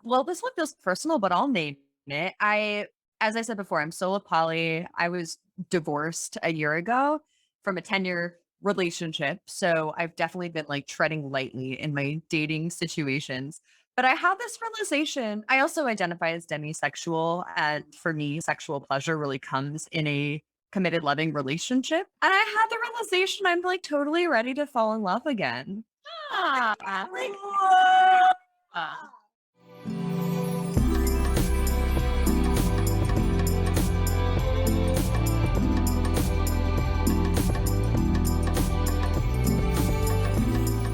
Well, this one feels personal, but I'll name it. As I said before, I'm solo poly. I was divorced a year ago from a 10-year relationship. So I've definitely been like treading lightly in my dating situations. But I had this realization. I also identify as demisexual. And for me, sexual pleasure really comes in a committed, loving relationship. And I had the realization I'm like totally ready to fall in love again. Ah, Like, ah.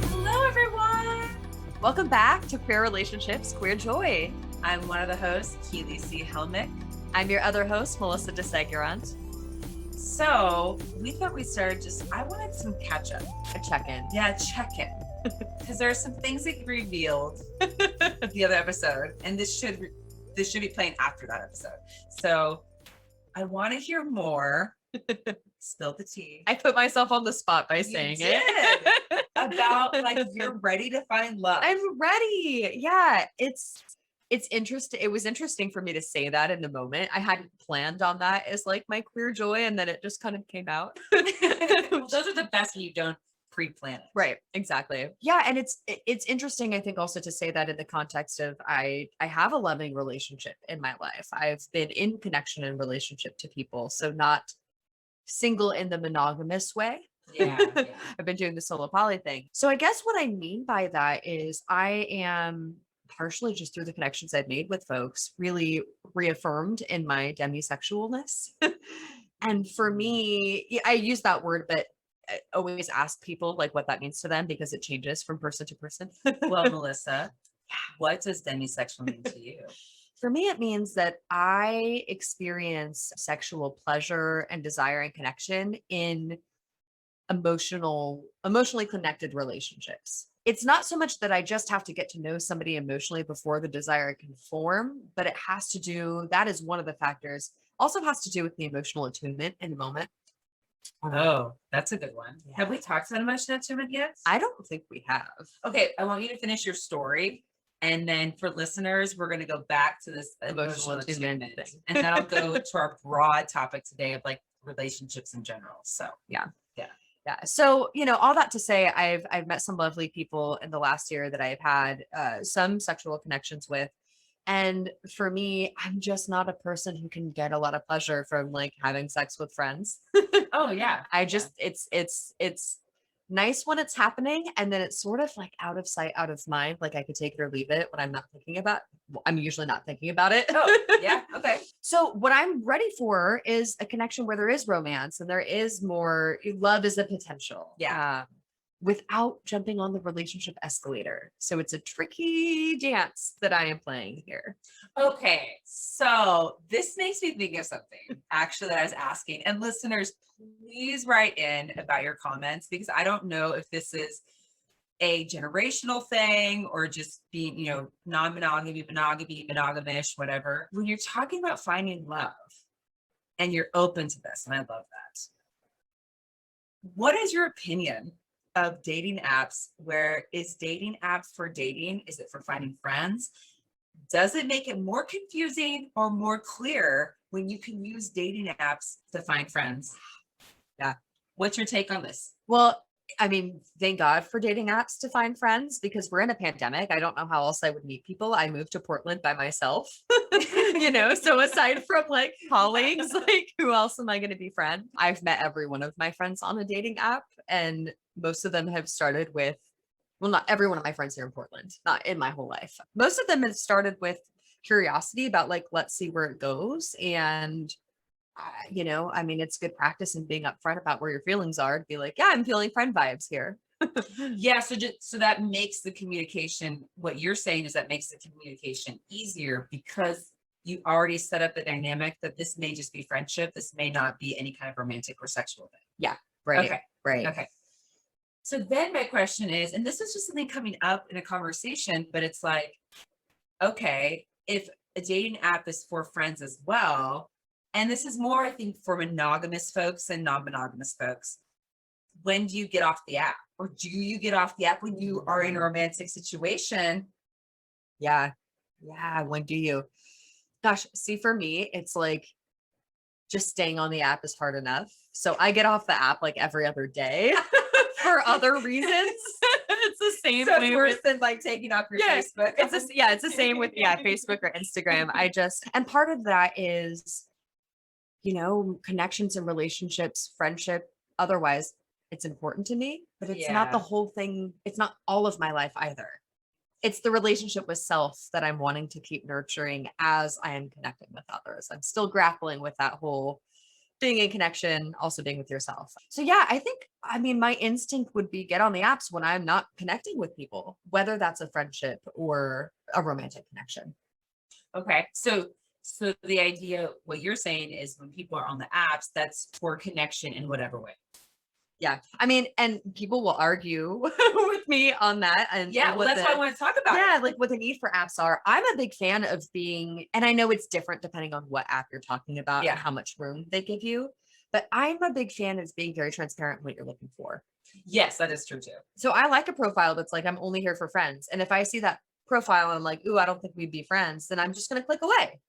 Hello, everyone. welcome back to Queer Relationships, Queer Joy. I'm one of the hosts, Keely Helmick. I'm your other host, Melisa de Seguirant. So we thought we'd start I wanted some catch up. A check-in. Yeah, check in. Because there are some things that you revealed the other episode, and this should be playing after that episode. So I want to hear more. Spill the tea. I put myself on the spot by saying it. About like you're ready to find love. I'm ready. Yeah, it's interesting. It was interesting for me to say that in the moment. I hadn't planned on that as like my queer joy, and then it just kind of came out. Well, those are the best when you don't pre-plan it. Right, exactly. Yeah, and it's interesting, I think, also to say that in the context of I have a loving relationship in my life. I've been in connection and relationship to people, so not single in the monogamous way. Yeah. I've been doing the solo poly thing. So I guess what I mean by that is I am partially just through the connections I've made with folks, really reaffirmed in my demisexualness. And for me, I use that word, but I always ask people like what that means to them because it changes from person to person. Well, Melissa, what does demisexual mean to you? For me, it means that I experience sexual pleasure and desire and connection in emotionally connected relationships. It's not so much that I just have to get to know somebody emotionally before the desire can form, but that is one of the factors. Also has to do with the emotional attunement in the moment. Oh, that's a good one. Yeah. Have we talked about emotional attunement yet? I don't think we have. Okay, I want you to finish your story. And then for listeners, we're going to go back to this emotional attunement thing. And then I'll go to our broad topic today of like relationships in general. So Yeah. So, all that to say, I've met some lovely people in the last year that I've had some sexual connections with. And for me, I'm just not a person who can get a lot of pleasure from like having sex with friends. Oh yeah. It's nice when it's happening, and then it's sort of like out of sight, out of mind. Like I could take it or leave it when I'm usually not thinking about it. Oh, yeah. Okay. So what I'm ready for is a connection where there is romance and there is more love is a potential. Yeah. Without jumping on the relationship escalator. So it's a tricky dance that I am playing here. Okay, so this makes me think of something actually that I was asking. And listeners, please write in about your comments because I don't know if this is a generational thing or just being, non-monogamy, monogamish, whatever. When you're talking about finding love and you're open to this, and I love that. What is your opinion of dating apps? Where is dating apps for dating? Is it for finding friends? Does it make it more confusing or more clear when you can use dating apps to find friends? Yeah. What's your take on this? Well, I mean, thank God for dating apps to find friends because we're in a pandemic. I don't know how else I would meet people. I moved to Portland by myself, so aside from like colleagues, like who else am I going to befriend? I've met every one of my friends on a dating app, and most of them have started with, well, not every one of my friends here in Portland, not in my whole life. Most of them have started with curiosity about like, let's see where it goes. And it's good practice in being upfront about where your feelings are to be like, yeah, I'm feeling friend vibes here. Yeah. So that makes the communication, what you're saying is that makes the communication easier because you already set up the dynamic that this may just be friendship. This may not be any kind of romantic or sexual thing. Yeah. Right. Okay. Right. Okay. So then my question is, and this is just something coming up in a conversation, but it's like, okay, if a dating app is for friends as well, and this is more, I think, for monogamous folks and non-monogamous folks, when do you get off the app? Or do you get off the app when you are in a romantic situation? Yeah. Yeah. When do you? Gosh, see, for me, it's like just staying on the app is hard enough. So I get off the app like every other day for other reasons. It's the same So it's way worse with, than like taking off your yeah, Facebook. it's the same with, yeah, Facebook or Instagram. And part of that is, connections and relationships, friendship, otherwise, it's important to me, but it's not the Yeah. whole thing. It's not all of my life either. It's the relationship with self that I'm wanting to keep nurturing as I am connecting with others. I'm still grappling with that whole being in connection, also being with yourself. So yeah, I mean, my instinct would be get on the apps when I'm not connecting with people, whether that's a friendship or a romantic connection. Okay. So the idea, what you're saying is when people are on the apps, that's for connection in whatever way. Yeah. I mean, and people will argue with me on that. And Yeah. Well, that's why I want to talk about yeah, it. like what the need for apps are. I'm a big fan of being, and I know it's different depending on what app you're talking about Yeah. and how much room they give you, but I'm a big fan of being very transparent in what you're looking for. Yes, that is true too. So I like a profile that's like, I'm only here for friends. And if I see that profile and I'm like, ooh, I don't think we'd be friends, then I'm just going to click away.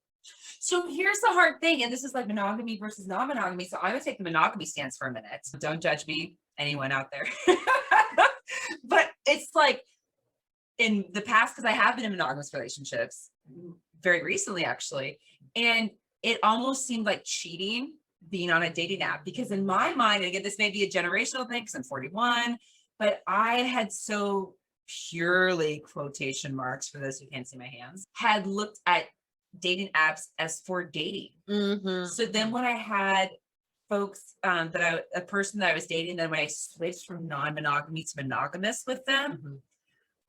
So here's the hard thing, and this is like monogamy versus non-monogamy. So I'm gonna take the monogamy stance for a minute. So don't judge me, anyone out there. But it's like in the past, because I have been in monogamous relationships very recently, actually, and it almost seemed like cheating being on a dating app because in my mind, and again, this may be a generational thing because I'm 41, but I had so purely quotation marks for those who can't see my hands, had looked at dating apps as for dating. Mm-hmm. So then when I had folks a person that I was dating, then when I switched from non-monogamy to monogamous with them, Mm-hmm.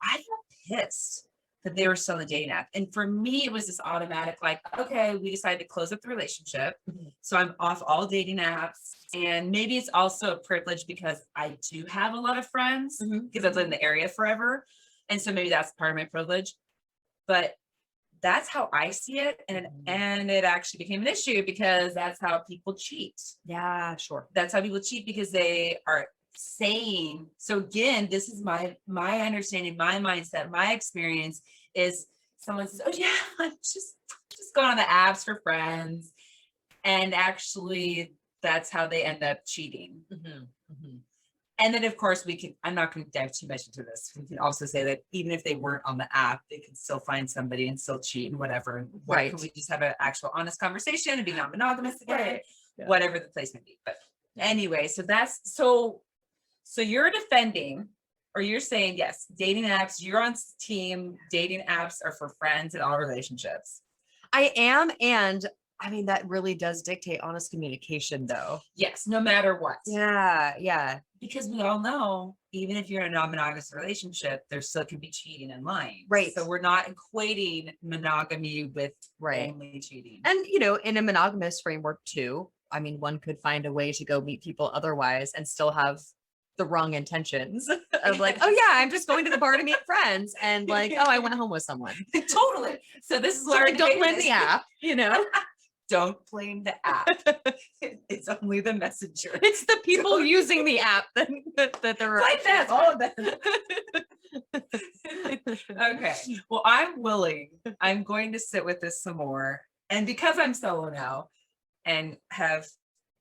I got pissed that they were still on the dating app. And for me, it was this automatic, like, okay, we decided to close up the relationship. Mm-hmm. So I'm off all dating apps. And maybe it's also a privilege because I do have a lot of friends because I've lived in the area forever. And so maybe that's part of my privilege. But that's how I see it. And it actually became an issue because that's how people cheat. Yeah, sure. That's how people cheat because they are saying, so again, this is my understanding, my mindset, my experience is someone says, oh yeah, I'm just going on the apps for friends. And actually that's how they end up cheating. Mm-hmm. Mm-hmm. And then, of course, I'm not going to dive too much into this. We can also say that even if they weren't on the app, they could still find somebody and still cheat and whatever. And right. Can we just have an actual honest conversation and be non-monogamous again, right. Yeah. Whatever the place may be. But anyway, so that's, so you're defending, or you're saying, yes, dating apps, you're on team, dating apps are for friends in all relationships. I am. And I mean, that really does dictate honest communication though. Yes, no matter what. Yeah, yeah. Because we all know, even if you're in a non-monogamous relationship, there still can be cheating and lying. Right. So we're not equating monogamy with only cheating. And, in a monogamous framework too, I mean, one could find a way to go meet people otherwise and still have the wrong intentions of like, oh yeah, I'm just going to the bar to meet friends. And like, oh, I went home with someone. Totally. So this is where don't blame the app, Don't blame the app. It's only the messenger. It's the people using the app that they're like that. All of them. Okay. Well, I'm willing. I'm going to sit with this some more. And because I'm solo now and have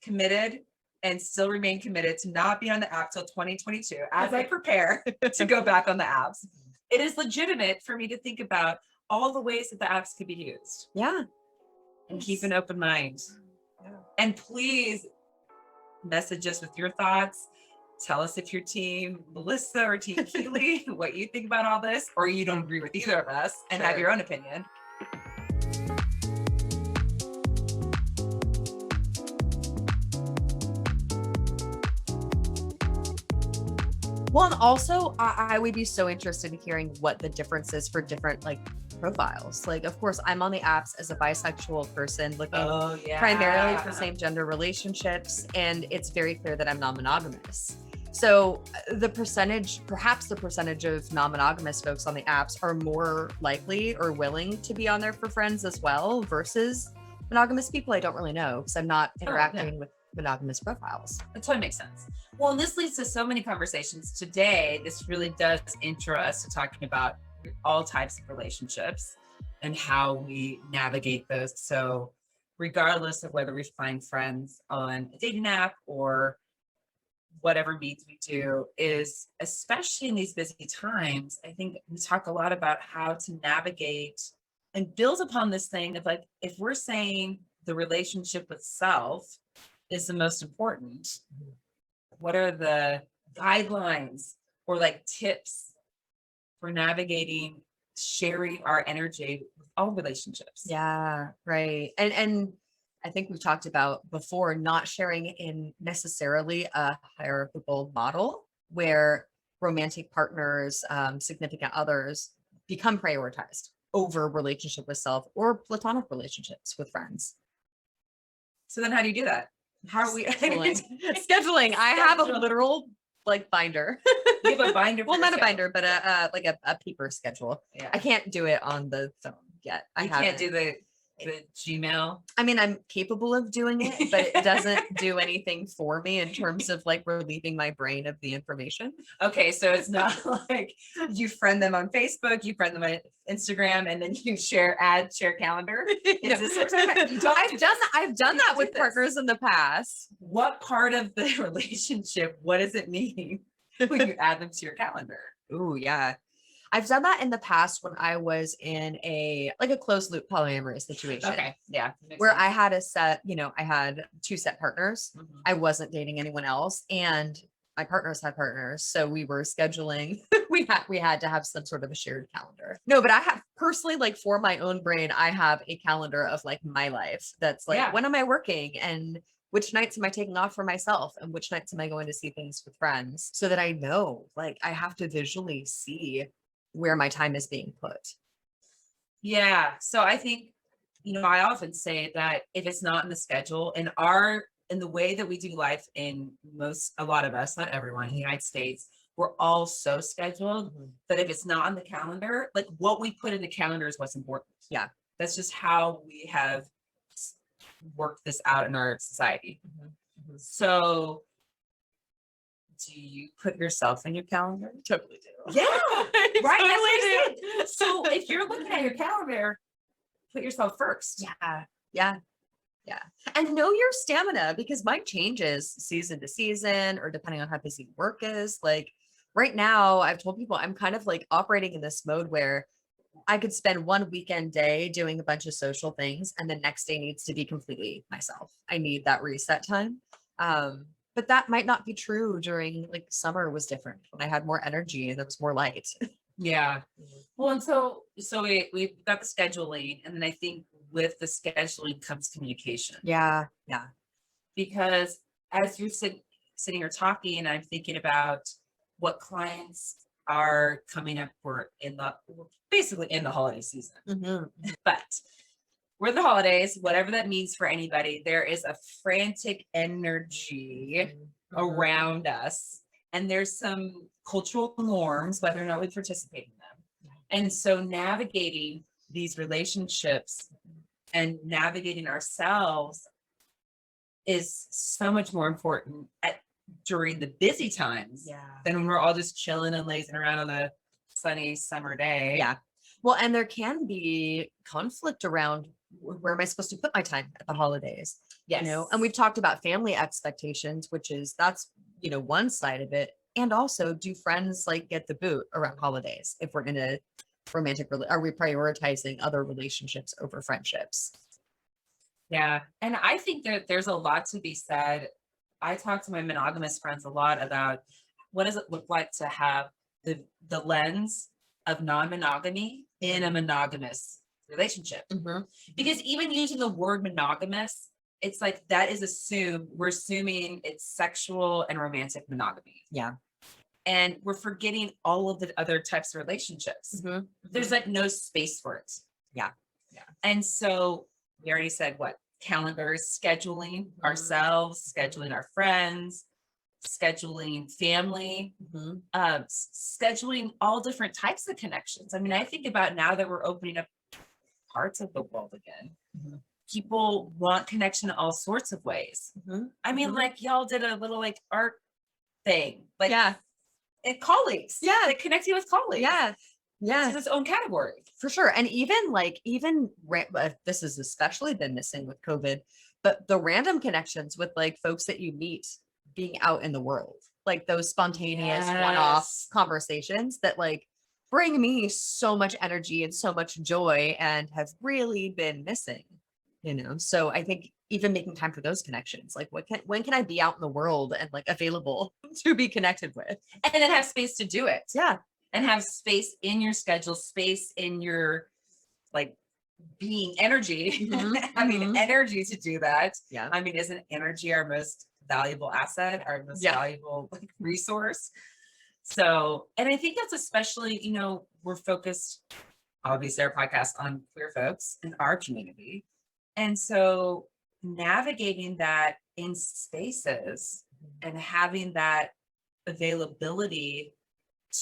committed and still remain committed to not be on the app till 2022, as I prepare to go back on the apps, it is legitimate for me to think about all the ways that the apps could be used. Yeah. And keep an open mind. Yeah. And please message us with your thoughts. Tell us if you're team Melisa or team Keely, what you think about all this, or you don't agree with either of us and have your own opinion. Well, and also I would be so interested in hearing what the difference is for different profiles. Like, of course, I'm on the apps as a bisexual person looking primarily for same gender relationships. And it's very clear that I'm non-monogamous. So perhaps the percentage of non-monogamous folks on the apps are more likely or willing to be on there for friends as well versus monogamous people. I don't really know because I'm not interacting with monogamous profiles. That totally makes sense. Well, and this leads to so many conversations today. This really does intro us to talking about all types of relationships and how we navigate those. So regardless of whether we find friends on a dating app or whatever means we do, is especially in these busy times, I think we talk a lot about how to navigate and build upon this thing of like, if we're saying the relationship with self is the most important, what are the guidelines or like tips for navigating sharing our energy with all relationships? Yeah, right. And I think we've talked about before not sharing in necessarily a hierarchical model where romantic partners, significant others become prioritized over relationship with self or platonic relationships with friends. So then how do you do that? How are we Scheduling. I have a literal like binder. You have a binder? Well, not a binder, but a like a paper schedule. Yeah. I can't do it on the phone yet. I can't do the Gmail. I mean, I'm capable of doing it, but it doesn't do anything for me in terms of like relieving my brain of the information. Okay, so it's not like you friend them on Facebook, you friend them on Instagram, and then you share calendar. Is this what I've done that with partners in the past. What part of the relationship, what does it mean when you add them to your calendar? Oh, yeah. I've done that in the past when I was in a closed loop polyamorous situation. Okay. Yeah. Where sense. I had a set, I had 2 set partners. Mm-hmm. I wasn't dating anyone else. And my partners had partners. So we were scheduling, we had to have some sort of a shared calendar. No, but I have personally, like for my own brain, I have a calendar of like my life. That's like, when am I working? And which nights am I taking off for myself? And which nights am I going to see things with friends? So that I know, like I have to visually see where my time is being put. Yeah. So I think, I often say that if it's not in the schedule in the way that we do life a lot of us, not everyone in the United States, we're all so scheduled that if it's not on the calendar, like what we put in the calendar is what's important. Yeah. That's just how we have worked this out in our society. So do you put yourself in your calendar? Totally do. Yeah. Right. Totally do. So if you're looking at your calendar, put yourself first. Yeah. And know your stamina, because mine changes season to season or depending on how busy work is. Like right now, I've told people I'm kind of like operating in this mode where I could spend one weekend day doing a bunch of social things and the next day needs to be completely myself. I need that reset time. But that might not be true during like summer was different when I had more energy and there was more light. Yeah. Well, and so we've got the scheduling, and then I think with the scheduling comes communication. Yeah. Because as you're sitting here talking, and I'm thinking about what clients are coming up for basically in the holiday season. But we're the holidays, whatever that means for anybody, there is a frantic energy around us. And there's some cultural norms, whether or not we participate in them. And so navigating these relationships and navigating ourselves is so much more important during the busy times than when we're all just chilling and lazing around on a sunny summer day. Yeah. Well, and there can be conflict around where am I supposed to put my time at the holidays? Yes. And we've talked about family expectations, that's one side of it. And also, do friends like get the boot around holidays? If we're in a romantic, are we prioritizing other relationships over friendships? Yeah. And I think that there's a lot to be said. I talk to my monogamous friends a lot about what does it look like to have the lens of non-monogamy in a monogamous relationship. Because even using the word monogamous, it's like that is we're assuming it's sexual and romantic monogamy. Yeah. And we're forgetting all of the other types of relationships. There's like no space for it. Yeah. And so we already said what? Calendars, scheduling ourselves, scheduling our friends, scheduling family, scheduling all different types of connections. I mean, I think about now that we're opening up parts of the world again. People want connection in all sorts of ways. I mean, like y'all did a little like art thing, like and colleagues, like connecting with colleagues. Yeah, It's its own category. for sure. And this has especially been missing with COVID, but the random connections with like folks that you meet being out in the world, like those spontaneous one-off Yes. conversations that like bring me so much energy and so much joy and have really been missing, So I think even making time for those connections, like when can I be out in the world and like available to be connected with? And then have space to do it. Yeah. And have space in your schedule, space in your like being energy, having energy to do that. Yeah. I mean, isn't energy our most valuable asset, our most valuable like resource? So, and I think that's especially, we're focused, obviously, our podcast on queer folks in our community. And so navigating that in spaces and having that availability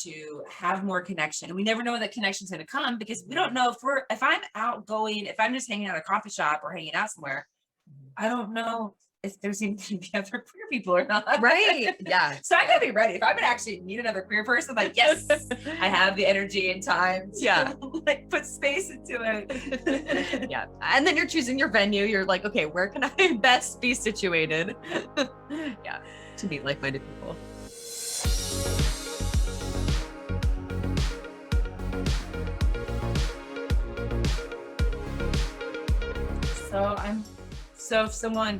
to have more connection. And we never know when that connection is going to come, because we don't know if I'm outgoing, if I'm just hanging out at a coffee shop or hanging out somewhere, I don't know if there's even going to be other queer people or not. Right. Yeah. So I gotta be ready. If I'm gonna actually meet another queer person, like, yes, I have the energy and time to like put space into it. Yeah. And then you're choosing your venue. You're like, okay, where can I best be situated? Yeah. To meet like-minded people.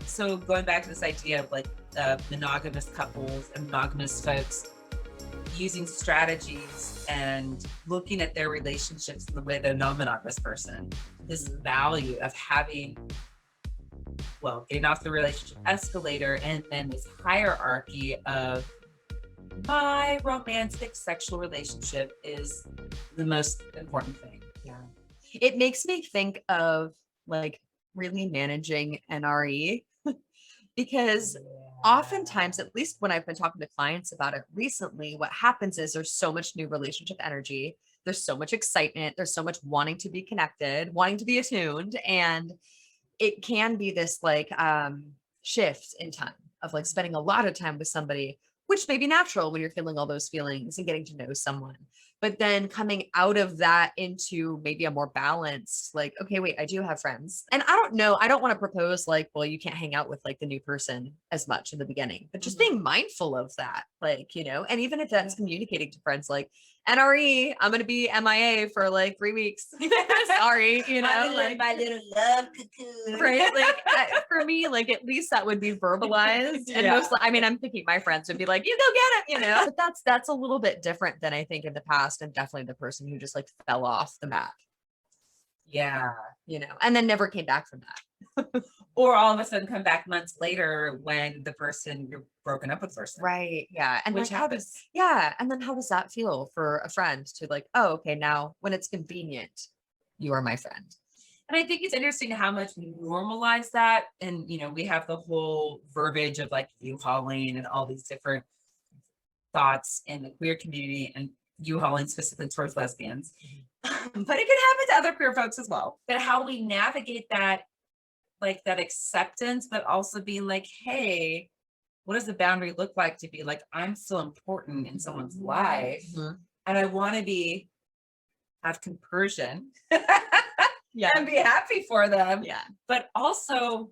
So going back to this idea of like monogamous couples and monogamous folks using strategies and looking at their relationships in the way that a non-monogamous person, this value of having, getting off the relationship escalator and then this hierarchy of my romantic sexual relationship is the most important thing. Yeah. It makes me think of like really managing NRE because oftentimes, at least when I've been talking to clients about it recently, what happens is there's so much new relationship energy. There's so much excitement. There's so much wanting to be connected, wanting to be attuned. And it can be this like shift in time of like spending a lot of time with somebody, which may be natural when you're feeling all those feelings and getting to know someone. But then coming out of that into maybe a more balanced, like, okay, wait, I do have friends. And I don't know, I don't want to propose like, well, you can't hang out with like the new person as much in the beginning, but just being mindful of that, like, and even if that's communicating to friends, like, NRE, I'm going to be MIA for like 3 weeks. Sorry, like my little love cocoon. Right. Like for me, like at least that would be verbalized. And I'm thinking my friends would be like, you go get it, but that's a little bit different than I think in the past. And definitely the person who just like fell off the map. Yeah. And then never came back from that. Or all of a sudden come back months later when the person you're broken up with person. Right. Yeah. And which like, happens. And then how does that feel for a friend to like, oh, okay, now when it's convenient, you are my friend. And I think it's interesting how much we normalize that. And, we have the whole verbiage of like U-hauling and all these different thoughts in the queer community and U-hauling specifically towards lesbians. But it can happen to other queer folks as well. But how we navigate that, like that acceptance, but also being like, hey, what does the boundary look like to be like, I'm still important in someone's life. And I want to have compersion. And be happy for them. Yeah. But also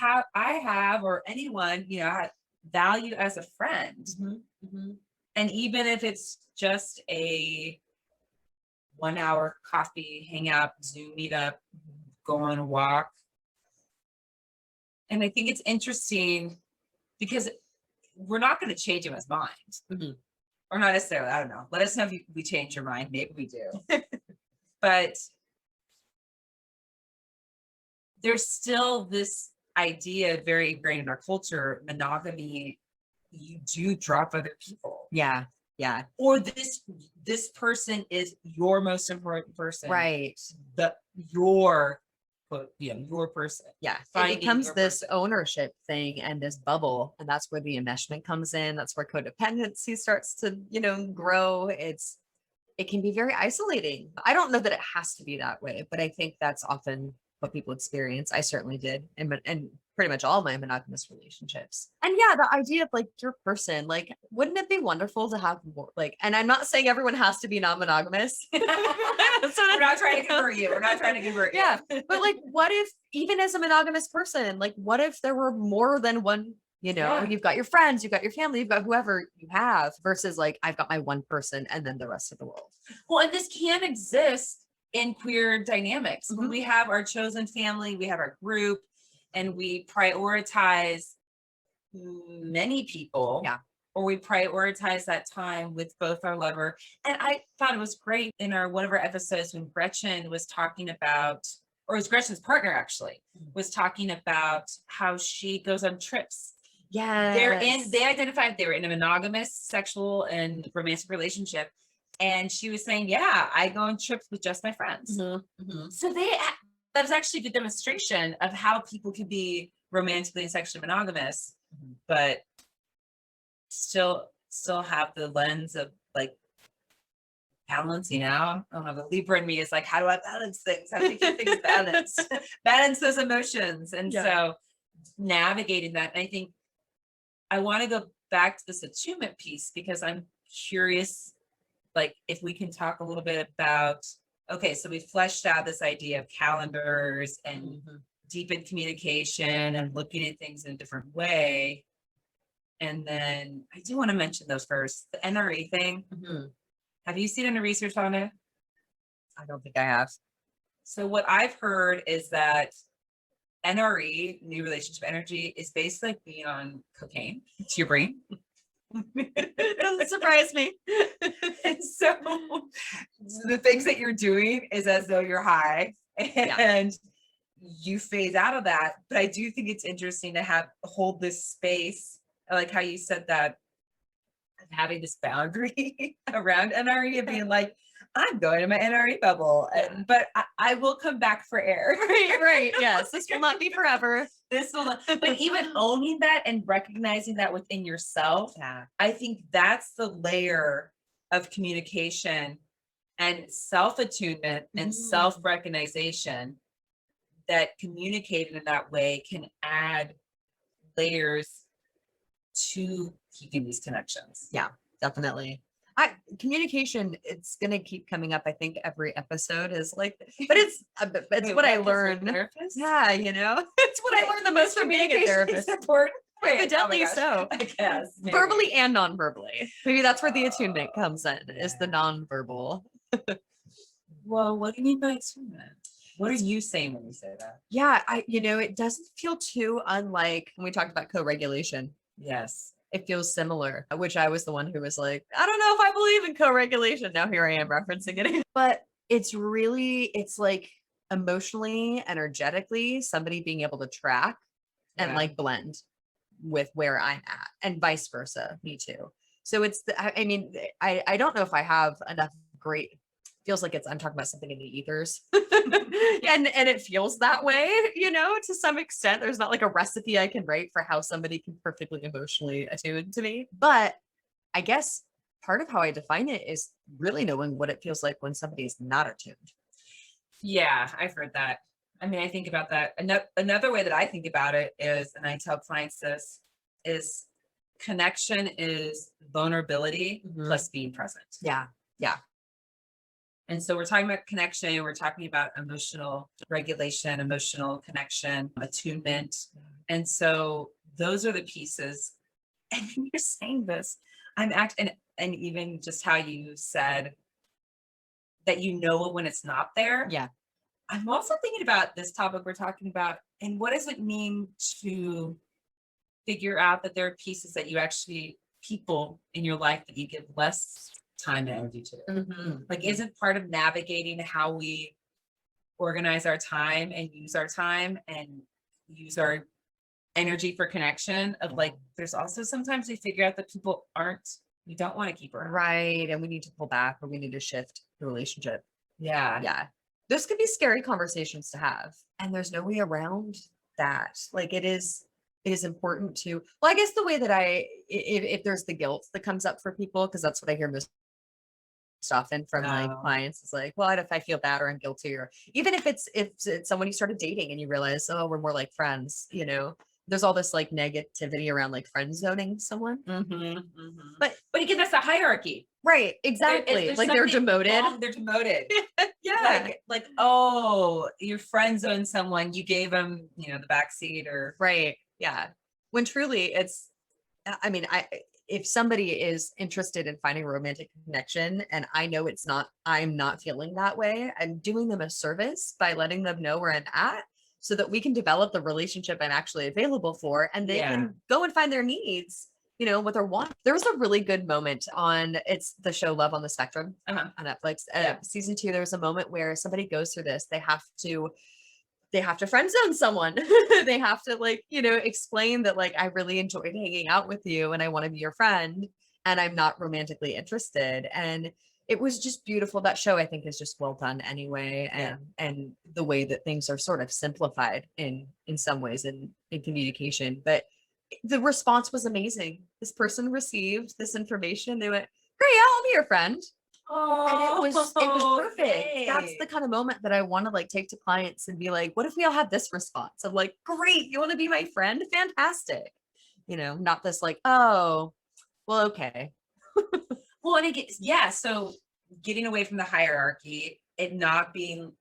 or anyone, value as a friend. And even if it's just a 1 hour coffee, hang out, Zoom meetup, go on a walk. And I think it's interesting because we're not going to change anyone's mind. Or not necessarily, I don't know. Let us know if we change your mind. Maybe we do. But there's still this idea very ingrained in our culture, monogamy, you do drop other people. Yeah. Yeah. Or this person is your most important person. Right. Your person. Yeah. It becomes this ownership thing and this bubble. And that's where the enmeshment comes in. That's where codependency starts to, grow. It can be very isolating. I don't know that it has to be that way, but I think that's often what people experience. I certainly did. And pretty much all my monogamous relationships. And yeah, the idea of like your person, like, wouldn't it be wonderful to have more like, and I'm not saying everyone has to be non-monogamous. We're not trying to convert you. We're not trying to convert you. Yeah. But like, what if, even as a monogamous person, like, what if there were more than one? You know, Yeah. you've got your friends, you've got your family, you've got whoever you have, versus like, I've got my one person and then the rest of the world. Well, and this can exist in queer dynamics. When Mhm. we have our chosen family, we have our group, and we prioritize many people. Yeah. Or we prioritize that time with both our lover. And I thought it was great in our one of our episodes when Gretchen was talking about, or it was Gretchen's partner actually, was talking about how she goes on trips. Yeah. They identified they were in a monogamous sexual and romantic relationship. And she was saying, yeah, I go on trips with just my friends. So that was actually a good demonstration of how people can be romantically and sexually monogamous, but still have the lens of like balance, you know? I don't know, the Libra in me is like, how do I balance things? How do you keep things balanced? Balance those emotions. And so navigating that, and I think I want to go back to this attunement piece because I'm curious, like, if we can talk a little bit about, okay, so we fleshed out this idea of calendars and deepened communication and looking at things in a different way. And then I do want to mention those first, the NRE thing. Have you seen any research on it? I don't think I have. So what I've heard is that NRE, new relationship energy, is basically like being on cocaine to your brain. It doesn't surprise me. And so the things that you're doing is as though you're high, and you phase out of that. But I do think it's interesting to hold this space. I like how you said that, having this boundary around NRE and being like, I'm going to my NRE bubble, but I will come back for air. Right. Yes. This will not be forever. This will not, but even owning that and recognizing that within yourself, I think that's the layer of communication and self-attunement and self-recognition that communicated in that way can add layers to keeping these connections. Yeah, definitely. Communication, it's gonna keep coming up. I think every episode is like, but it's what I learned. Yeah, you know, it's what I learned the most from being a therapist. Evidently so. I guess verbally and non-verbally. Maybe that's where the attunement comes in. Is the non-verbal. Well, what do you mean by attunement? What are you saying when you say that? Yeah, it doesn't feel too unlike when we talked about co-regulation. Yes. It feels similar, which I was the one who was like, I don't know if I believe in co-regulation. Now here I am referencing it. But it's like emotionally, energetically, somebody being able to track and like blend with where I'm at, and vice versa, me too. So it's I don't know if I have enough great, feels like I'm talking about something in the ethers. and it feels that way, to some extent. There's not like a recipe I can write for how somebody can perfectly emotionally attune to me. But I guess part of how I define it is really knowing what it feels like when somebody's not attuned. Yeah, I've heard that. I mean, I think about that. Another way that I think about it is, and I tell clients this, is connection is vulnerability plus being present. Yeah. Yeah. And so we're talking about connection, we're talking about emotional regulation, emotional connection, attunement. And so those are the pieces. And when you're saying this, and even just how you said that when it's not there. Yeah. I'm also thinking about this topic we're talking about, and what does it mean to figure out that there are pieces that people in your life that you give less time and energy to. Like, isn't part of navigating how we organize our time and use our time and use our energy for connection of like, there's also sometimes we figure out that we don't want to keep around. Right. And we need to pull back, or we need to shift the relationship. Yeah. Yeah. Those could be scary conversations to have. And there's no way around that. Like, it is important to, well, I guess the way that if there's the guilt that comes up for people, because that's what I hear most often from like Oh. clients is like, well, if I feel bad or I'm guilty, or even if it's someone you started dating and you realize, oh, we're more like friends, you know, there's all this like negativity around like friend zoning someone. But again, that's a hierarchy. Right, exactly. There's Like they're something demoted. wrong, they're demoted. Yeah. Like, oh, your friend zone someone, you gave them, you know, the backseat or Right. Yeah. When truly it's, I mean, if somebody is interested in finding a romantic connection and I know I'm not feeling that way, I'm doing them a service by letting them know where I'm at so that we can develop the relationship I'm actually available for, and they can go and find their needs, you know, what they want. There was a really good moment it's the show Love on the Spectrum on Netflix. Season 2, there was a moment where somebody goes through this. They have to friend zone someone. They have to like, you know, explain that like, I really enjoyed hanging out with you and I want to be your friend and I'm not romantically interested. And it was just beautiful. That show I think is just well done anyway. And the way that things are sort of simplified in some ways in communication, but the response was amazing. This person received this information. They went, great, yeah, I'll be your friend. And it was perfect. Yay. That's the kind of moment that I want to like take to clients and be like, what if we all had this response of like, great, you want to be my friend? Fantastic. You know, not this like, oh, well, okay. Well, and so getting away from the hierarchy, it not being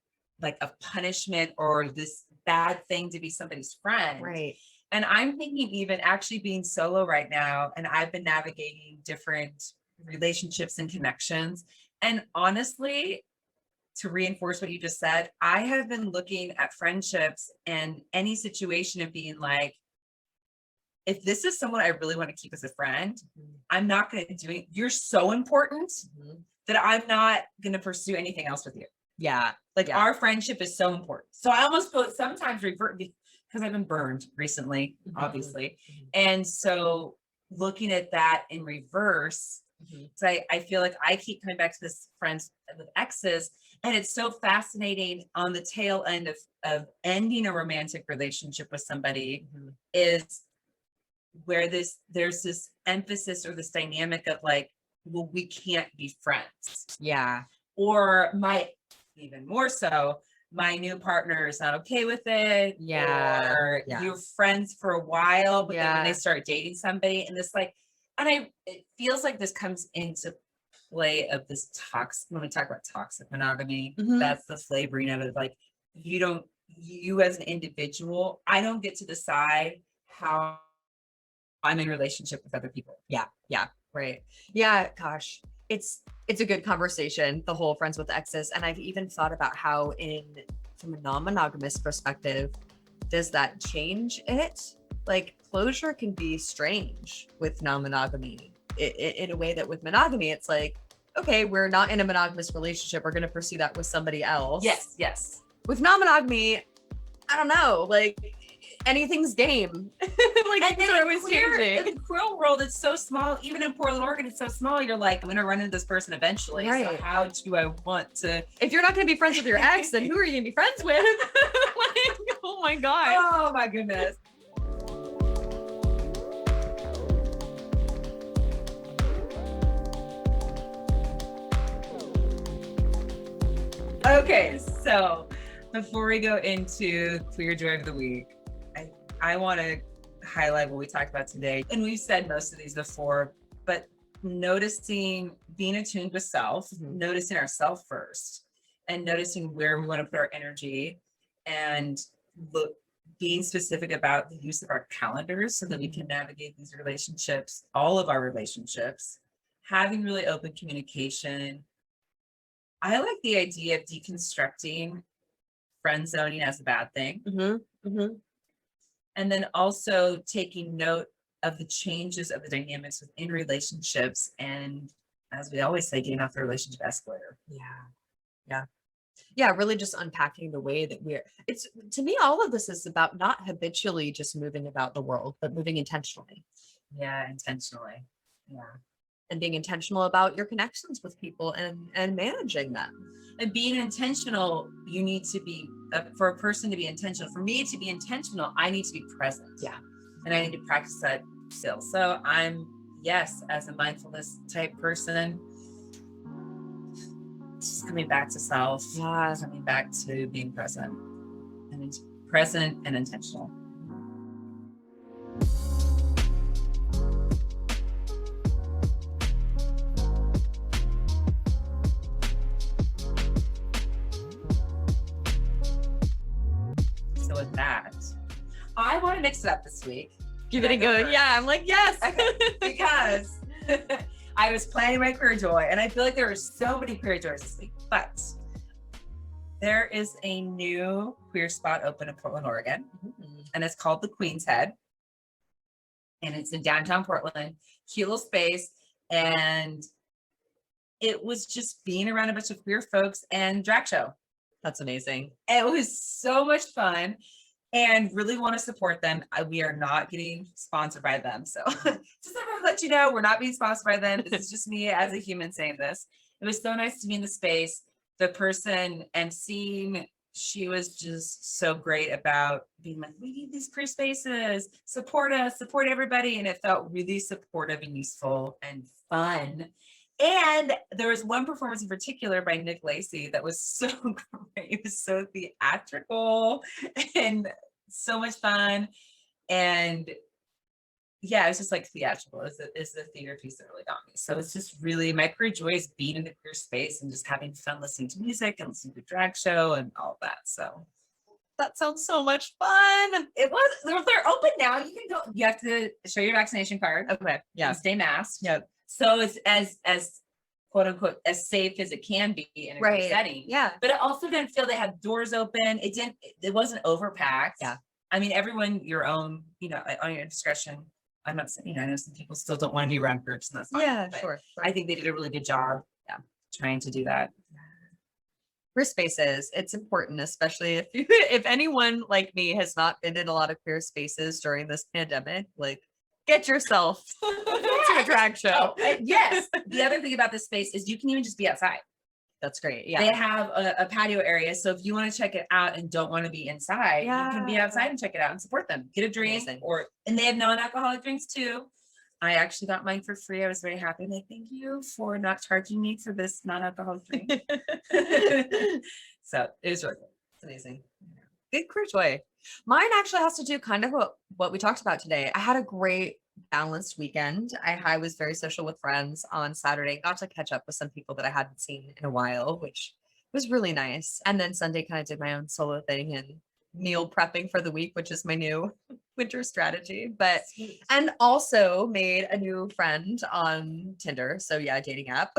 like a punishment or this bad thing to be somebody's friend. Right. And I'm thinking even actually being solo right now, and I've been navigating different relationships and connections. And honestly, to reinforce what you just said, I have been looking at friendships and any situation of being like, if this is someone I really want to keep as a friend, I'm not going to do it. You're so important that I'm not going to pursue anything else with you. Yeah. Like our friendship is so important. So I almost feel sometimes revert because I've been burned recently, obviously. And so looking at that in reverse, so I feel like I keep coming back to this friends with exes, and it's so fascinating on the tail end of ending a romantic relationship with somebody is where there's this emphasis or this dynamic of like, well, we can't be friends. Yeah. Or even more so, my new partner is not okay with it. Yeah. Or you're friends for a while, but then when they start dating somebody and this like, and it feels like this comes into play of this when we talk about toxic monogamy, that's the flavoring of it. Like you as an individual, I don't get to decide how I'm in relationship with other people. Yeah. Yeah. Right. Yeah. Gosh, it's a good conversation, the whole friends with exes. And I've even thought about how from a non-monogamous perspective, does that change it? Like closure can be strange with non-monogamy in a way that with monogamy, it's like, okay, we're not in a monogamous relationship. We're going to pursue that with somebody else. Yes. With non-monogamy, I don't know, like anything's game. Like things are always changing. In the queer world, it's so small. Even in Portland, Oregon, it's so small. You're like, I'm going to run into this person eventually. Right. So how do I want to? If you're not going to be friends with your ex, then who are you going to be friends with? Like, oh my God. Oh my goodness. Okay, so before we go into Queer Joy of the Week, I want to highlight what we talked about today. And we've said most of these before, but noticing, being attuned with self, noticing ourselves first, and noticing where we want to put our energy, and being specific about the use of our calendars so that we can navigate these relationships, all of our relationships, having really open communication. I like the idea of deconstructing friend zoning as a bad thing. And then also taking note of the changes of the dynamics within relationships. And as we always say, getting off the relationship escalator. Yeah, really just unpacking the way that to me, all of this is about not habitually just moving about the world, but moving intentionally. Yeah, intentionally. Yeah. And being intentional about your connections with people and managing them. And being intentional, you need to be, for a person to be intentional, for me to be intentional, I need to be present. Yeah. And I need to practice that still. So as a mindfulness type person, just coming back to self, coming back to being present and intentional. So with that, I want to mix it up this week. Give it a go. Yeah, I'm like, yes. Okay. Because I was planning my queer joy, and I feel like there are so many queer joys this week, but there is a new queer spot open in Portland, Oregon, and it's called the Queen's Head, and it's in downtown Portland, cute little space, and it was just being around a bunch of queer folks and drag show. That's amazing. It was so much fun. And really want to support them. We are not getting sponsored by them. So just to let you know, we're not being sponsored by them. This is just me as a human saying this. It was so nice to be in the space. The person emceeing, she was just so great about being like, we need these queer spaces, support us, support everybody. And it felt really supportive and useful and fun. And there was one performance in particular by Nick Lacey that was so great. It was so theatrical and so much fun. And yeah, it was just like theatrical. It's the theater piece that really got me. So it's just really my queer joy is being in the queer space and just having fun listening to music and listening to drag show and all of that. So that sounds so much fun. It was. They're open now. You can go. You have to show your vaccination card. Okay. Yeah. And stay masked. Yep. So it's as quote unquote as safe as it can be in a group setting. Yeah. But it also didn't feel they had doors open. It wasn't overpacked. Yeah. I mean, everyone your own, on your discretion. I'm not saying, I know some people still don't want to be around groups, and that's fine. Yeah, sure. I think they did a really good job. Yeah. Trying to do that. Queer spaces, it's important, especially if anyone like me has not been in a lot of queer spaces during this pandemic, like get yourself to a drag show. Yes. The other thing about this space is you can even just be outside. That's great. Yeah. They have a patio area. So if you want to check it out and don't want to be inside, you can be outside and check it out and support them. Get a drink. And they have non-alcoholic drinks too. I actually got mine for free. I was very happy. Like, thank you for not charging me for this non-alcoholic drink. So it was really good. It's amazing. Good queer joy. Mine actually has to do kind of what we talked about today. I had a great balanced weekend. I was very social with friends on Saturday, got to catch up with some people that I hadn't seen in a while, which was really nice. And then Sunday kind of did my own solo thing and meal prepping for the week, which is my new winter strategy. But and also made a new friend on Tinder. So yeah, dating app.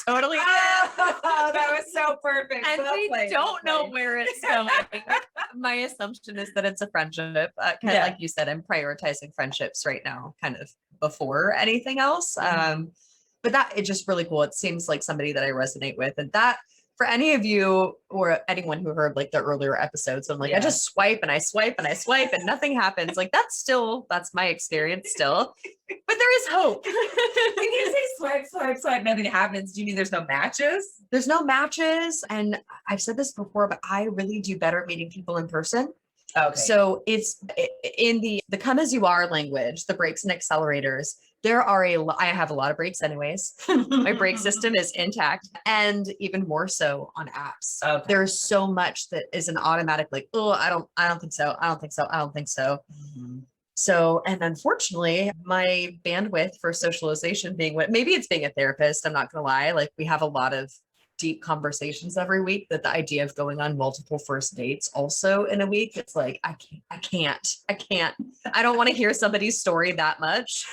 Totally. Oh, that was so perfect. And we don't know where it's going. My assumption is that it's a friendship. Kind of like you said, I'm prioritizing friendships right now, kind of before anything else. But that it's just really cool. It seems like somebody that I resonate with, and that for any of you or anyone who heard like the earlier episodes, I'm like, I just swipe and I swipe and I swipe and nothing happens. Like that's my experience still, but there is hope. When you say swipe, swipe, swipe, nothing happens, do you mean there's no matches? There's no matches. And I've said this before, but I really do better meeting people in person. Okay. So it's in the come as you are language, the brakes and accelerators. There are I have a lot of brakes anyways. My brake system is intact, and even more so on apps. Okay. There's so much that is an automatic, like, oh, I don't think so. I don't think so. I don't think so. Mm-hmm. So, and unfortunately, my bandwidth for socialization maybe it's being a therapist. I'm not going to lie. Like we have a lot of deep conversations every week, that the idea of going on multiple first dates also in a week, it's like, I can't. I don't want to hear somebody's story that much.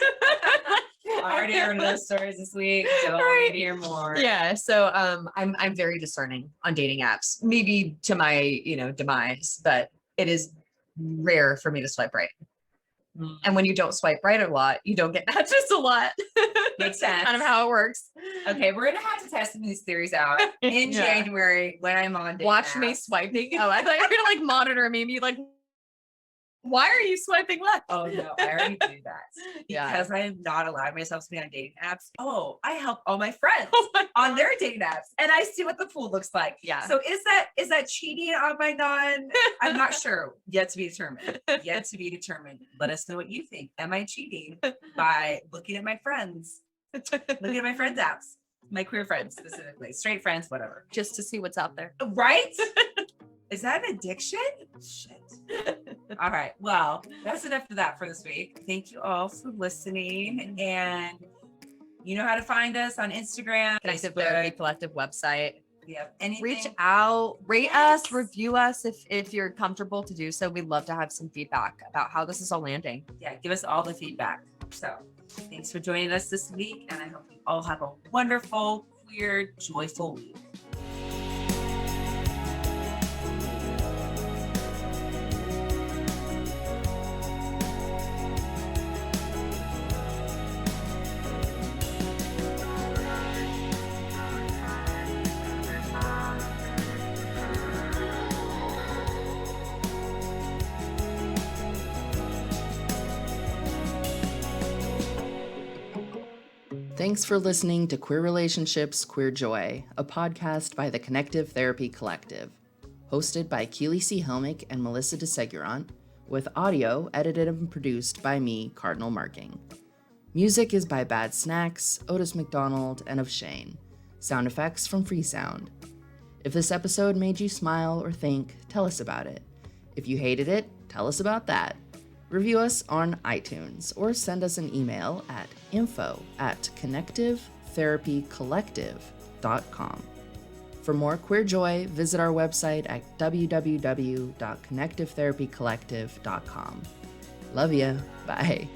I already heard those stories this week. Don't want to hear more. Yeah. So I'm very discerning on dating apps, maybe to my, demise, but it is rare for me to swipe right. And when you don't swipe right a lot, you don't get matches a lot. Makes sense. Kind of how it works. Okay, we're gonna have to test some of these theories out in January when I'm on. Watch me swiping. Oh, I thought you were gonna like monitor me and be like, why are you swiping left? Oh no, I already do that. Because I am not allowed myself to be on dating apps. Oh, I help all my friends on their dating apps, and I see what the pool looks like. Yeah. So is that cheating on my non? I'm not sure. Yet to be determined. Yet to be determined. Let us know what you think. Am I cheating by looking at my friends? Looking at my friends' apps. My queer friends specifically, straight friends, whatever. Just to see what's out there. Right? Is that an addiction? Shit. All right. Well, that's enough of that for this week. Thank you all for listening. And you know how to find us on Instagram, Connective Facebook. Therapy Collective website. Yep. Anything. Reach out, rate us, Yes. review us if you're comfortable to do so. We'd love to have some feedback about how this is all landing. Yeah, give us all the feedback. So thanks for joining us this week. And I hope you all have a wonderful, queer, joyful week. Thanks for listening to Queer Relationships, Queer Joy, a podcast by the Connective Therapy Collective, hosted by Keely Helmick and Melisa de Seguirant, with audio edited and produced by me, Cardinal Marking. Music is by Bad Snacks, Otis McDonald, and of Shane. Sound effects from Freesound. If this episode made you smile or think, tell us about it. If you hated it, tell us about that. Review us on iTunes or send us an email at info@connectivetherapycollective.com. For more queer joy, visit our website at www.connectivetherapycollective.com. Love ya. Bye.